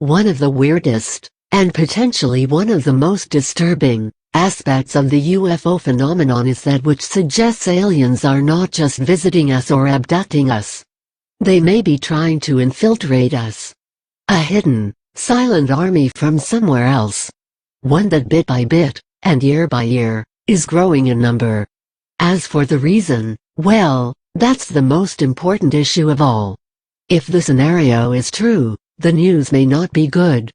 One of the weirdest, and potentially one of the most disturbing, aspects of the UFO phenomenon is that which suggests aliens are not just visiting us or abducting us. They may be trying to infiltrate us. A hidden, silent army from somewhere else. One that bit by bit, and year by year, is growing in number. As for the reason, well, that's the most important issue of all. If the scenario is true, the news may not be good.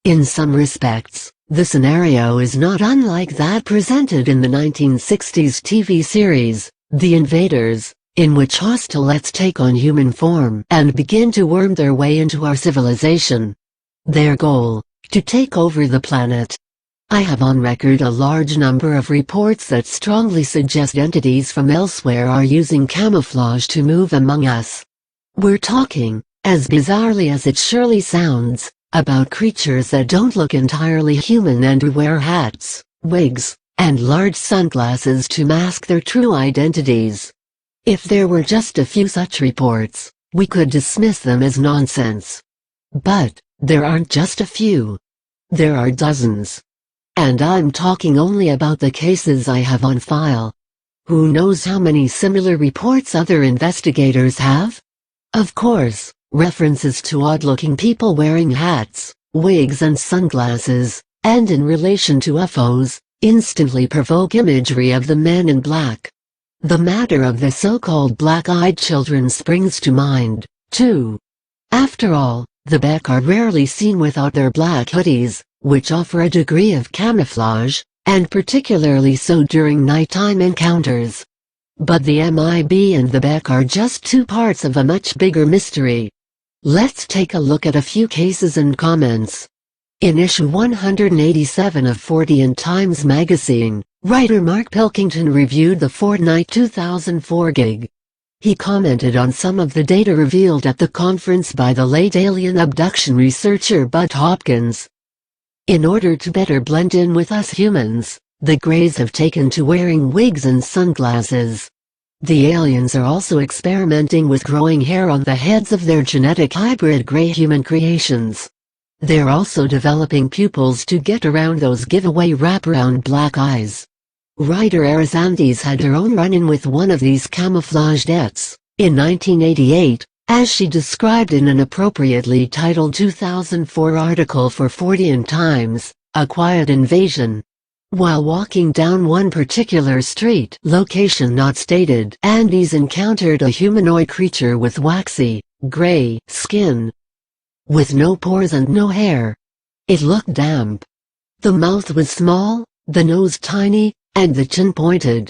In some respects, the scenario is not unlike that presented in the 1960s TV series, The Invaders, in which hostilites take on human form and begin to worm their way into our civilization. Their goal, to take over the planet. I have on record a large number of reports that strongly suggest entities from elsewhere are using camouflage to move among us. We're talking, as bizarrely as it surely sounds, about creatures that don't look entirely human and who wear hats, wigs, and large sunglasses to mask their true identities. If there were just a few such reports, we could dismiss them as nonsense. But there aren't just a few. There are dozens. And I'm talking only about the cases I have on file. Who knows how many similar reports other investigators have? Of course, references to odd-looking people wearing hats, wigs and sunglasses, and in relation to UFOs, instantly provoke imagery of the men in black. The matter of the so-called black-eyed children springs to mind, too. After all, the Beck are rarely seen without their black hoodies, which offer a degree of camouflage, and particularly so during nighttime encounters. But the MIB and the Beck are just two parts of a much bigger mystery. Let's take a look at a few cases and comments. In issue 187 of Fortean Times magazine, writer Mark Pilkington reviewed the Fortnite 2004 gig. He commented on some of the data revealed at the conference by the late alien abduction researcher Bud Hopkins. In order to better blend in with us humans, the Greys have taken to wearing wigs and sunglasses. The aliens are also experimenting with growing hair on the heads of their genetic hybrid Grey human creations. They're also developing pupils to get around those giveaway wraparound black eyes. Writer Arizantes had her own run-in with one of these camouflagedettes, in 1988, as she described in an appropriately titled 2004 article for Fortean Times, A Quiet Invasion. While walking down one particular street, location not stated, Andes encountered a humanoid creature with waxy, gray skin. With no pores and no hair. It looked damp. The mouth was small, the nose tiny, and the chin pointed.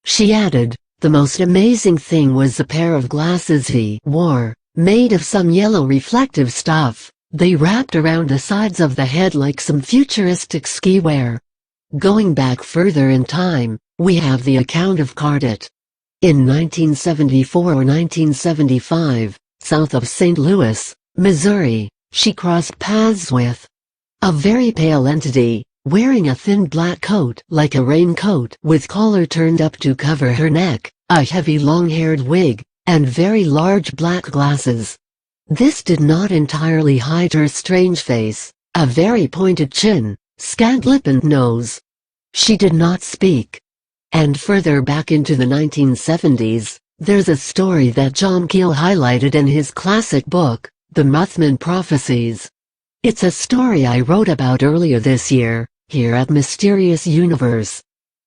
She added, the most amazing thing was the pair of glasses he wore, made of some yellow reflective stuff. They wrapped around the sides of the head like some futuristic ski wear. Going back further in time, we have the account of Cardit. In 1974 or 1975, south of St. Louis, Missouri, she crossed paths with a very pale entity, wearing a thin black coat like a raincoat with collar turned up to cover her neck, a heavy long-haired wig, and very large black glasses. This did not entirely hide her strange face, a very pointed chin, scant lip and nose. She did not speak. And further back into the 1970s, there's a story that John Keel highlighted in his classic book, The Muthman Prophecies. It's a story I wrote about earlier this year, here at Mysterious Universe.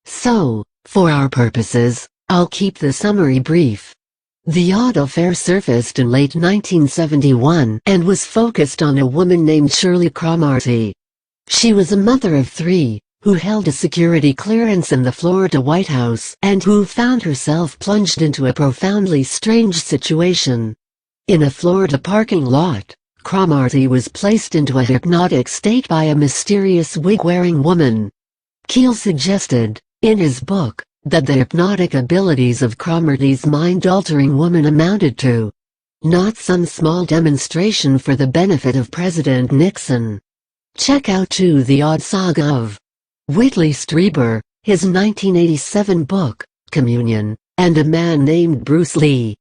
So, for our purposes, I'll keep the summary brief. The odd affair surfaced in late 1971 and was focused on a woman named Shirley Cromartie. She was a mother of three, who held a security clearance in the Florida White House and who found herself plunged into a profoundly strange situation. In a Florida parking lot, Cromartie was placed into a hypnotic state by a mysterious wig-wearing woman. Keel suggested, in his book, that the hypnotic abilities of Cromartie's mind-altering woman amounted to not some small demonstration for the benefit of President Nixon. Check out too The Odd Saga of Whitley Strieber, his 1987 book, Communion, and a man named Bruce Lee.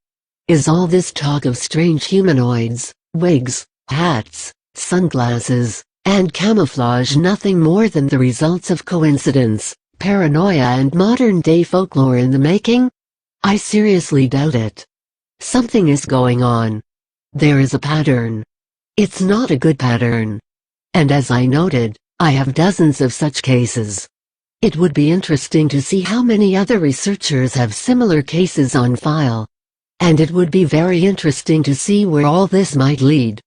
Is all this talk of strange humanoids, wigs, hats, sunglasses, and camouflage nothing more than the results of coincidence, paranoia and modern-day folklore in the making? I seriously doubt it. Something is going on. There is a pattern. It's not a good pattern. And as I noted, I have dozens of such cases. It would be interesting to see how many other researchers have similar cases on file. And it would be very interesting to see where all this might lead.